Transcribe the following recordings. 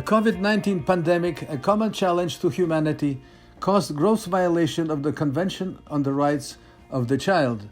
COVID-19 pandemic, a common challenge to humanity, caused gross violation of the Convention on the Rights of the Child,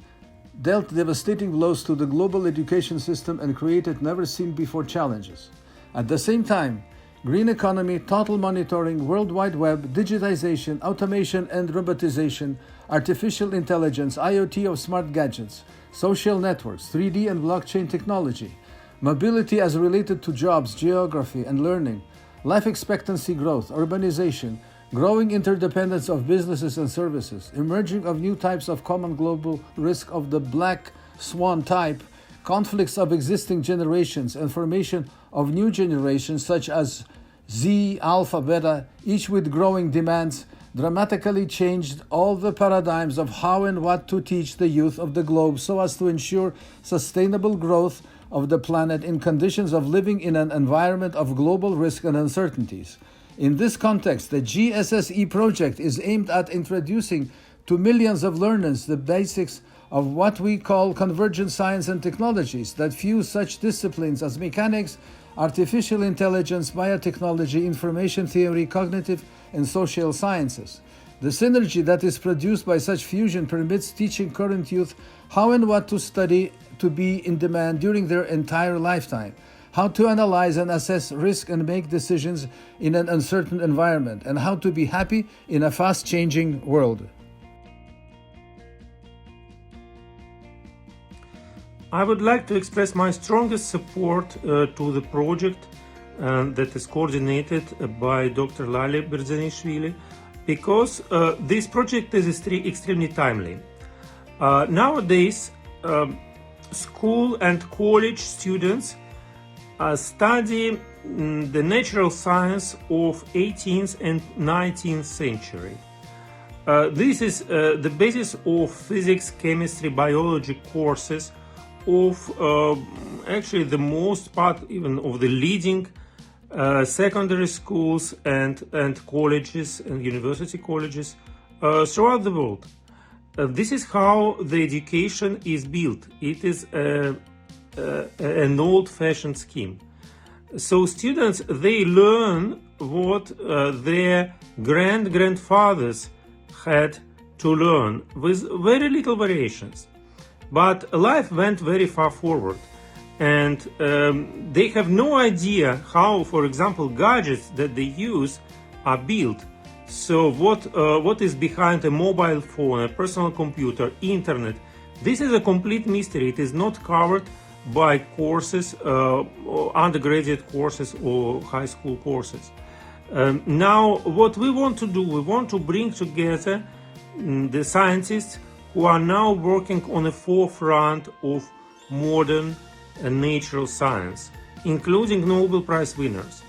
dealt devastating blows to the global education system, and created never-seen-before challenges. At the same time, green economy, total monitoring, World Wide Web, digitization, automation and robotization, artificial intelligence, IoT of smart gadgets, social networks, 3D and blockchain technology, mobility as related to jobs, geography and learning, life expectancy growth, urbanization, growing interdependence of businesses and services, emerging of new types of common global risk of the black swan type, conflicts of existing generations, and formation of new generations such as Z, Alpha, Beta, each with growing demands, dramatically changed all the paradigms of how and what to teach the youth of the globe so as to ensure sustainable growth of the planet in conditions of living in an environment of global risk and uncertainties. In this context, the GSSE project is aimed at introducing to millions of learners the basics of what we call convergent science and technologies that fuse such disciplines as mechanics, artificial intelligence, biotechnology, information theory, cognitive and social sciences. The synergy that is produced by such fusion permits teaching current youth how and what to study to be in demand during their entire lifetime, how to analyze and assess risk and make decisions in an uncertain environment, and how to be happy in a fast-changing world. I would like to express my strongest support to the project that is coordinated by Dr. Lale Berzanishvili, because this project is extremely timely. Nowadays, school and college students study the natural science of 18th and 19th century. This is the basis of physics, chemistry, biology courses of actually the most part even of the leading secondary schools and colleges and university colleges throughout the world. This is how the education is built. It is an old-fashioned scheme. So students, they learn what their grandfathers had to learn with very little variations. But life went very far forward, and they have no idea how, for example, gadgets that they use are built. So what is behind a mobile phone, a personal computer, internet? This is a complete mystery. It is not covered by courses, undergraduate courses or high school courses. Now, what we want to do, we want to bring together the scientists who are now working on the forefront of modern and natural science, including Nobel Prize winners,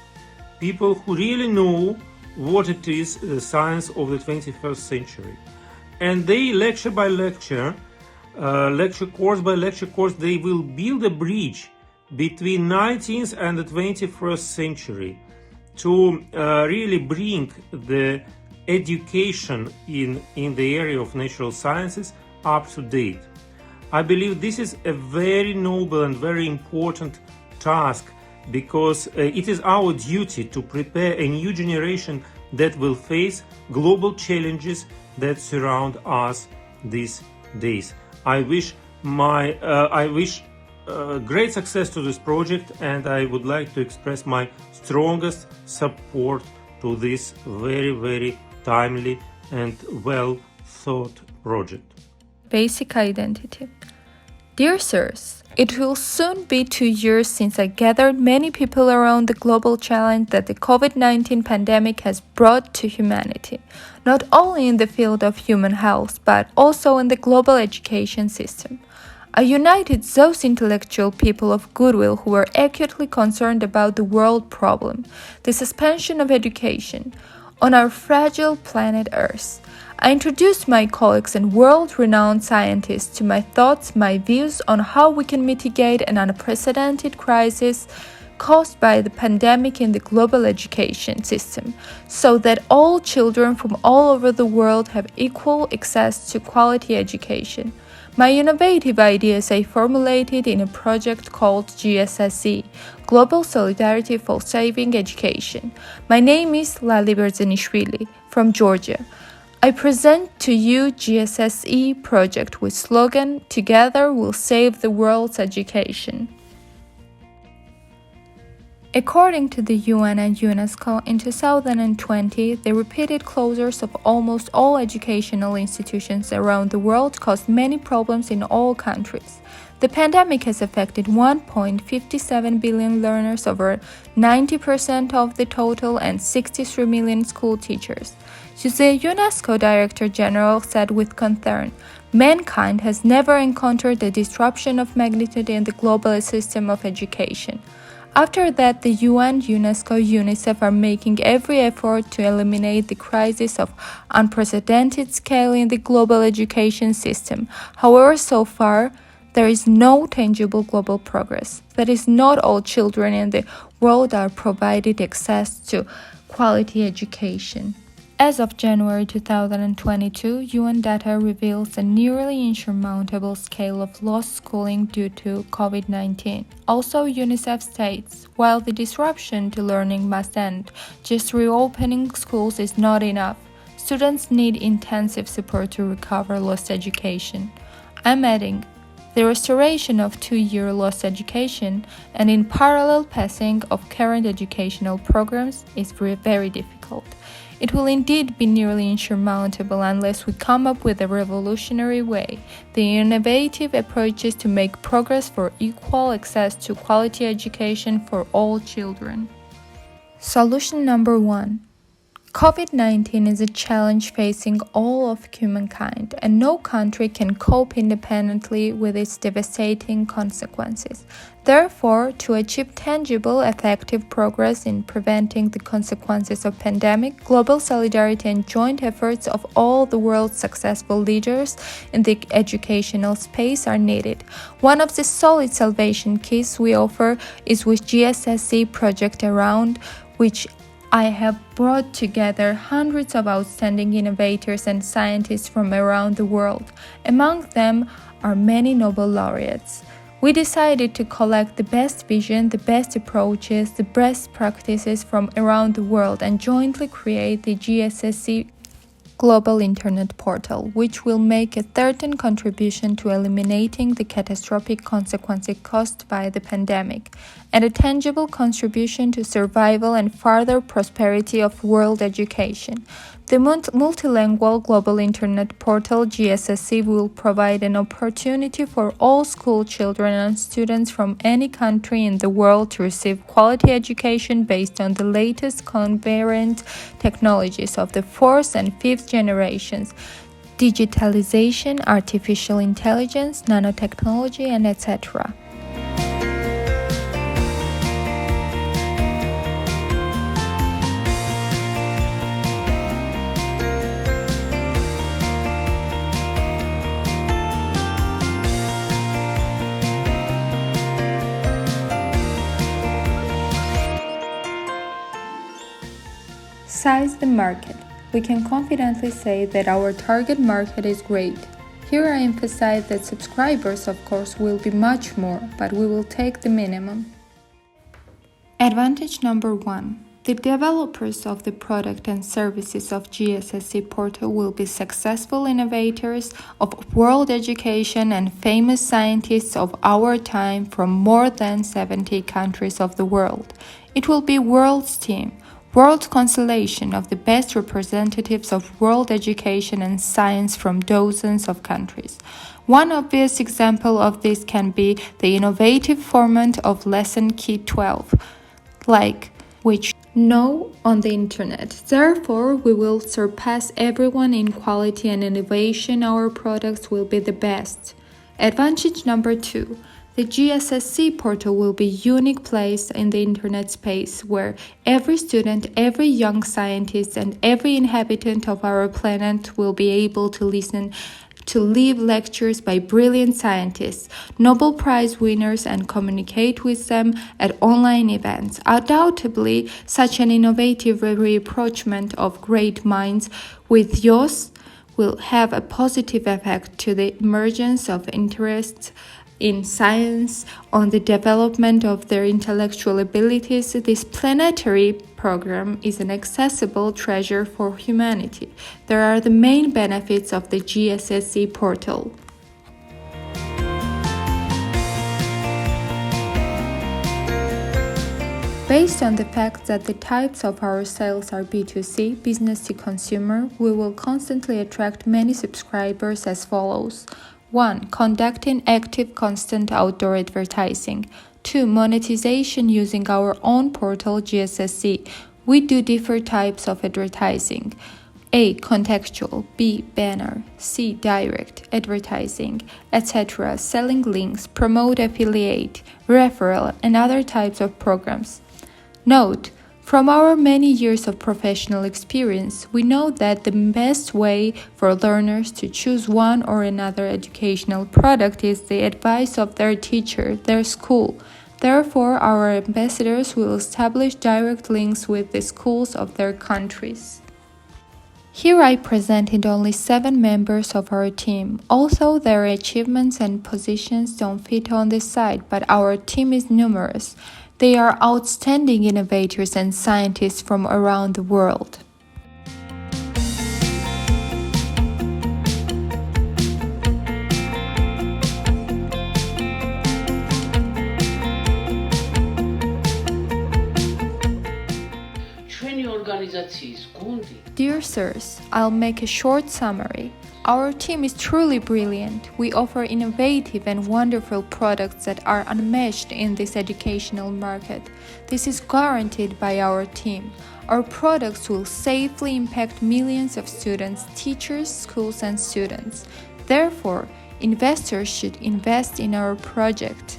people who really know what it is, the science of the 21st century. And they, lecture by lecture, lecture course by lecture course, they will build a bridge between 19th and the 21st century to really bring the education in the area of natural sciences up to date. I believe this is a very noble and very important task, because it is our duty to prepare a new generation that will face global challenges that surround us these days. I wish great success to this project, and I would like to express my strongest support to this very, very timely and well thought project. Basic identity. Dear sirs, it will soon be 2 years since I gathered many people around the global challenge that the COVID-19 pandemic has brought to humanity, not only in the field of human health, but also in the global education system. I united those intellectual people of goodwill who were acutely concerned about the world problem, the suspension of education, on our fragile planet Earth. I introduced my colleagues and world-renowned scientists to my thoughts, my views on how we can mitigate an unprecedented crisis caused by the pandemic in the global education system, so that all children from all over the world have equal access to quality education. My innovative ideas I formulated in a project called GSSE, Global Solidarity for Saving Education. My name is Lali Berzanishvili from Georgia. I present to you GSSE project with slogan, Together we'll save the world's education. According to the UN and UNESCO, in 2020, the repeated closures of almost all educational institutions around the world caused many problems in all countries. The pandemic has affected 1.57 billion learners, over 90% of the total, and 63 million school teachers. The UNESCO Director General said with concern, mankind has never encountered a disruption of magnitude in the global system of education. After that, the UN, UNESCO, UNICEF are making every effort to eliminate the crisis of unprecedented scale in the global education system. However, so far, there is no tangible global progress. That is, not all children in the world are provided access to quality education. As of January 2022, UN data reveals a nearly insurmountable scale of lost schooling due to COVID-19. Also, UNICEF states, while the disruption to learning must end, just reopening schools is not enough. Students need intensive support to recover lost education. I'm adding, the restoration of 2-year lost education and in parallel passing of current educational programs is very difficult. It will indeed be nearly insurmountable unless we come up with a revolutionary way, the innovative approaches to make progress for equal access to quality education for all children. Solution number 1. COVID-19 is a challenge facing all of humankind, and no country can cope independently with its devastating consequences. Therefore, to achieve tangible, effective progress in preventing the consequences of pandemic, global solidarity and joint efforts of all the world's successful leaders in the educational space are needed. One of the solid salvation keys we offer is with GSSE project, around which I have brought together hundreds of outstanding innovators and scientists from around the world. Among them are many Nobel laureates. We decided to collect the best vision, the best approaches, the best practices from around the world and jointly create the GSSE Global Internet Portal, which will make a certain contribution to eliminating the catastrophic consequences caused by the pandemic, and a tangible contribution to survival and further prosperity of world education. The multilingual Global Internet Portal GSSE will provide an opportunity for all school children and students from any country in the world to receive quality education based on the latest convergent technologies of the 4th and 5th generations, digitalization, artificial intelligence, nanotechnology, and etc. Size the market. We can confidently say that our target market is great. Here I emphasize that subscribers, of course, will be much more, but we will take the minimum. Advantage number 1. The developers of the product and services of GSSE Portal will be successful innovators of world education and famous scientists of our time from more than 70 countries of the world. It will be world's team, world constellation of the best representatives of world education and science from dozens of countries. One obvious example of this can be the innovative format of Lesson Key 12, which know on the internet. Therefore, we will surpass everyone in quality and innovation. Our products will be the best. Advantage number 2. The GSSE portal will be a unique place in the internet space where every student, every young scientist, and every inhabitant of our planet will be able to listen to live lectures by brilliant scientists, Nobel Prize winners, and communicate with them at online events. Undoubtedly, such an innovative rapprochement of great minds with yours will have a positive effect to the emergence of interests in science, on the development of their intellectual abilities. This planetary program is an accessible treasure for humanity. There are the main benefits of the GSSE portal. Based on the fact that the types of our sales are B2C, business to consumer, we will constantly attract many subscribers as follows. 1. Conducting active constant outdoor advertising. 2. Monetization using our own portal GSSE. We do different types of advertising. A. Contextual. B. Banner. C. Direct advertising, etc. Selling links, promote affiliate, referral, and other types of programs. Note, from our many years of professional experience, we know that the best way for learners to choose one or another educational product is the advice of their teacher, their school. Therefore, our ambassadors will establish direct links with the schools of their countries. Here I presented only 7 members of our team. Also, their achievements and positions don't fit on this side, but our team is numerous. They are outstanding innovators and scientists from around the world. Dear sirs, I'll make a short summary. Our team is truly brilliant. We offer innovative and wonderful products that are unmatched in this educational market. This is guaranteed by our team. Our products will safely impact millions of students, teachers, schools, and students. Therefore, investors should invest in our project.